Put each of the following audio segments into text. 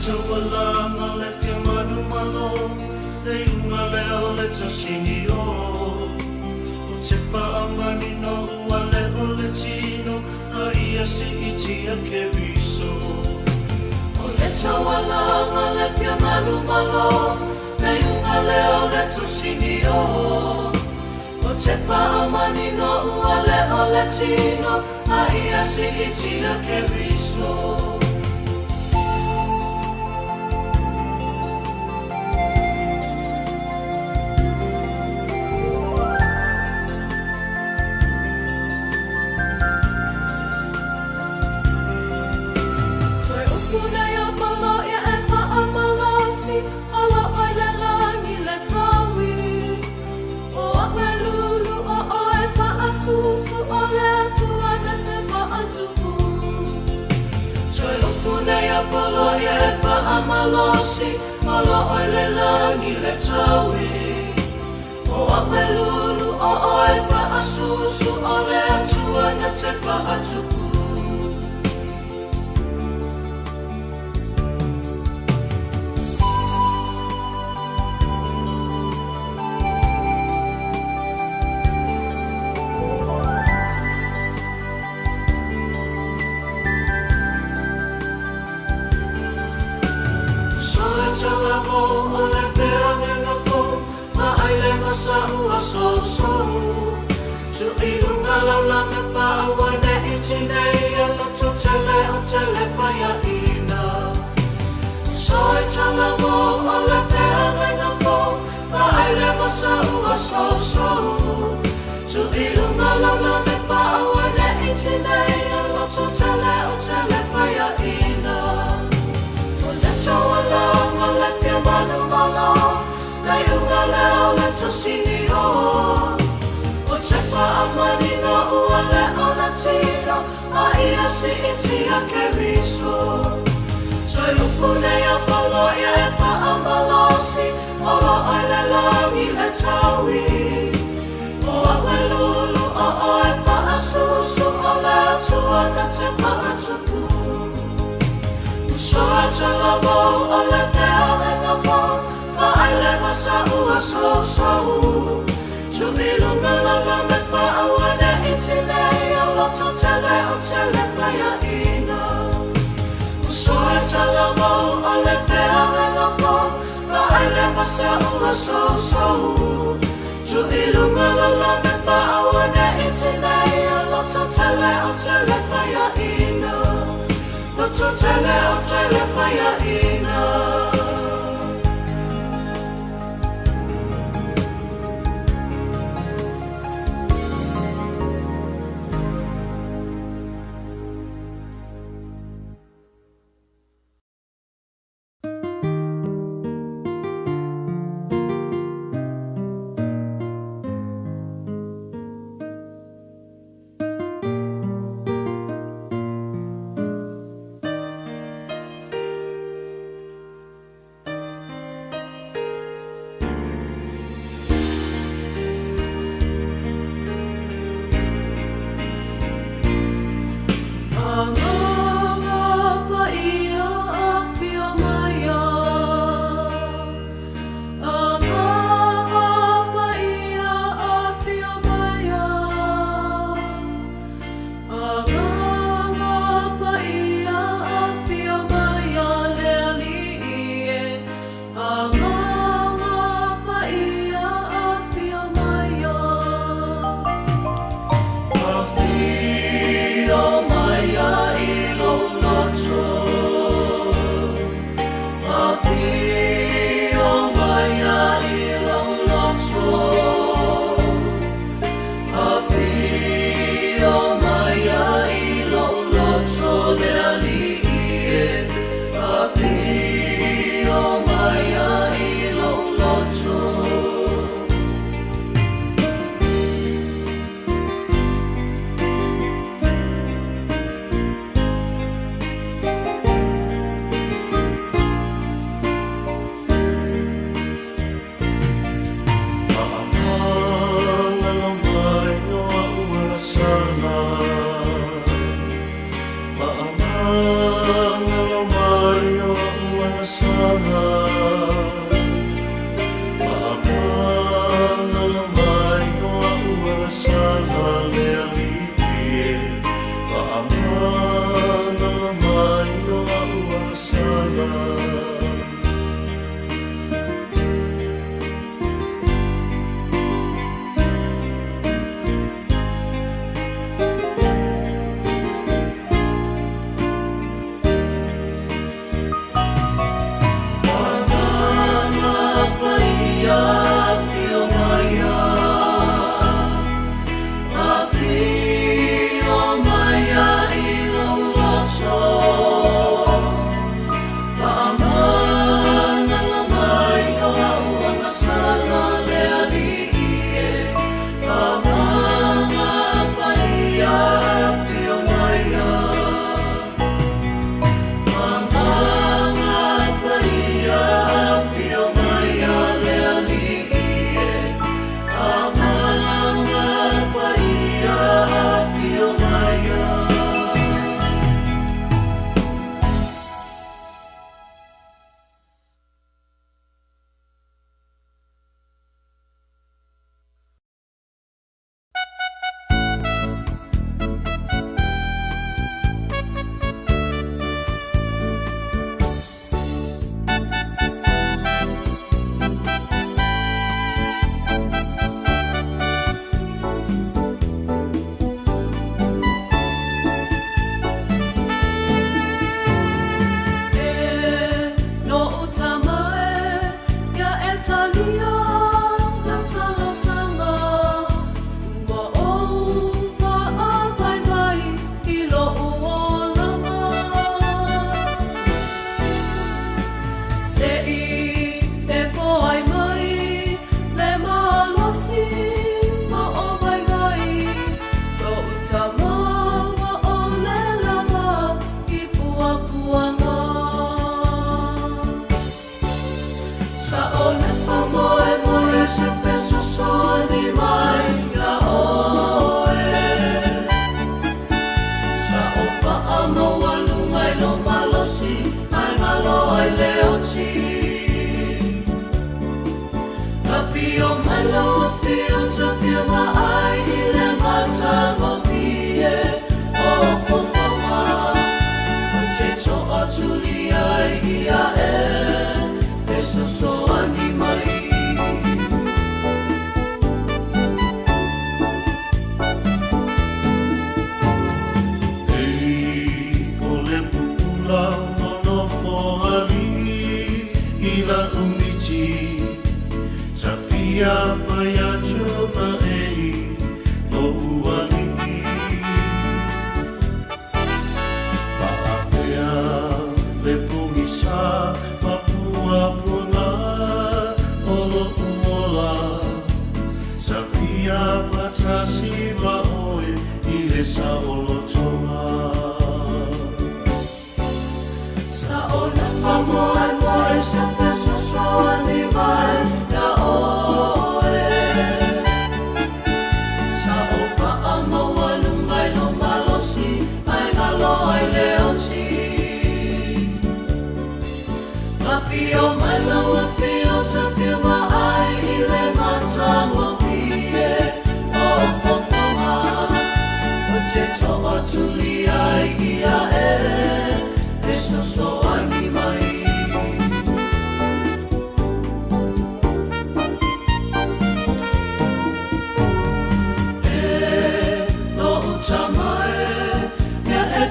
Tawalanga le fia manu malo le unga leo le tasini o o te whaamani no ua le o le tino a ia si iti a ke riso o le tawalanga le fia manu malo le unga leo le tasini o o te whaamani no ua le o le tino a ia si iti a ke riso Susu ole tuana te maatupu Toi upune ya polo ya efa amalosi Polo oile langi le tawi O amelulu o efa asusu ole tuana te maatupu Si iti a ke riso Toi upune ya polo ya efa amalosi Polo oile langi le tawi O awelulu o efa asusu ole tuana te maatupu Usoa talamo ole te awenga fo Ma aile masa ua so Tu ilunga lala me pa awane itine Ya loto tele o tele paya ina Usoa talamo ole te awenga fo Ma aile masa ua so Tu ilunga lala me pa awane itine Ya loto tele o tele paya ina Loto tele o tele paya ina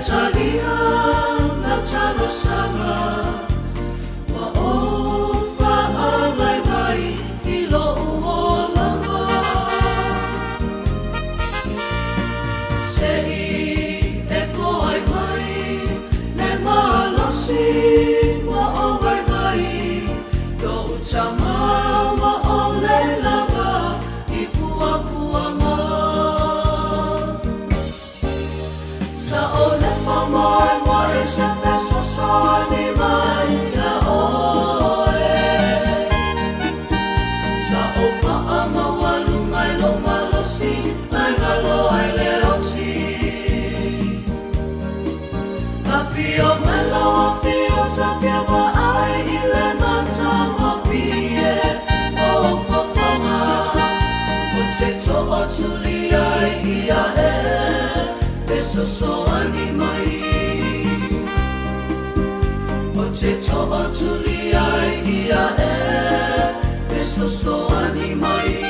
Italia, la talo sama, wa ofa atuliai ia sosoani mai.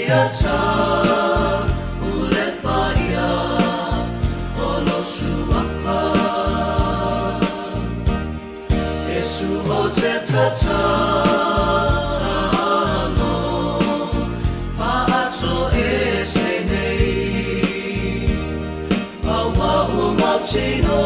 fiata ulet paia olo suafa Yesu o te tatalo Pa'ato e se nei Awa o mautino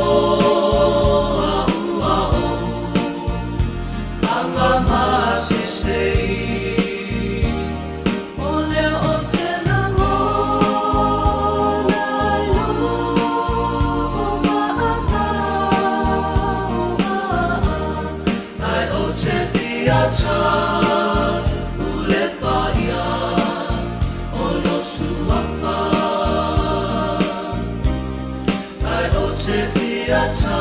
Ulet paia olo suafa Ai o te fiata